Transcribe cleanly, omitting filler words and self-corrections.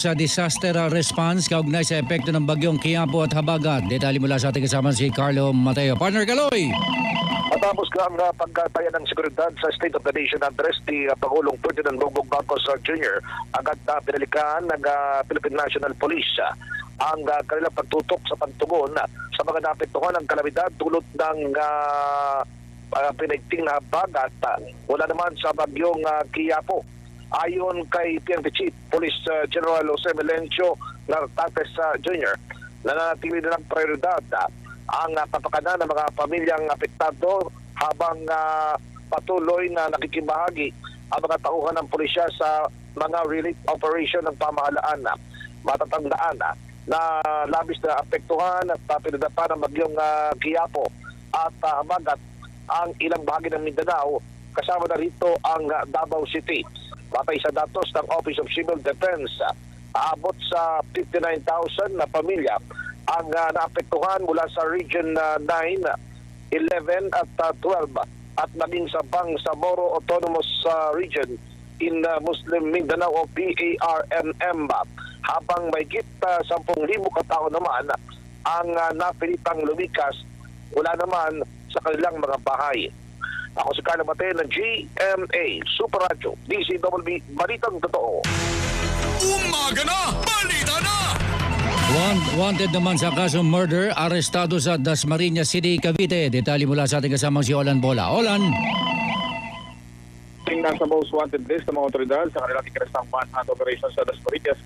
Sa disaster response kaugnay sa epekto ng bagyong Quiapo at Habagat. Detalye mula sa ating kasama si Carlo Mateo. Partner Kaloy! Matapos ang pagkataya ng seguridad sa State of the Nation address ni Pangulong Ferdinand Bongbong Marcos Jr., agad pinalikaan ng Philippine National Police ang kanilang pagtutok sa pagtugon sa mga naapektuhan ng kalamidad tulad ng pinagting na Habagat wala naman sa bagyong Quiapo. Ayon kay PNP Chief Police General Jose Melencio Nartates Jr., nananatili na ng prioridad ang papakanan ng mga pamilyang apektado habang patuloy na nakikibahagi ang mga tauhan ng pulisya sa mga relief operation ng pamahalaan. Matatandaan na labis na apektuhan at pinadapan ng bagyong Quiapo at Habagat ang ilang bahagi ng Mindanao, kasama na rito ang Davao City. Batay sa datos ng Office of Civil Defense, aabot sa 59,000 na pamilya ang naapektuhan mula sa Region 9, 11 at 12 at maging sa Bangsamoro Autonomous Region in Muslim Mindanao o PARMM, habang mahigit 10,000 katao naman ang napilitang lumikas wala naman sa kanilang mga bahay. Ako si Carlo Mateo ng GMA Super Radio DCWB, Balitang Totoo. Umaga na! Balita na! Wanted naman sa kasong murder, arestado sa Dasmariñas City, Cavite. Detalye mula sa ating kasamang si Olan Bola. Olan! Nasa most wanted list ng mga otoridad sa kanilang ikinasang manhunt operation sa Dasmariñas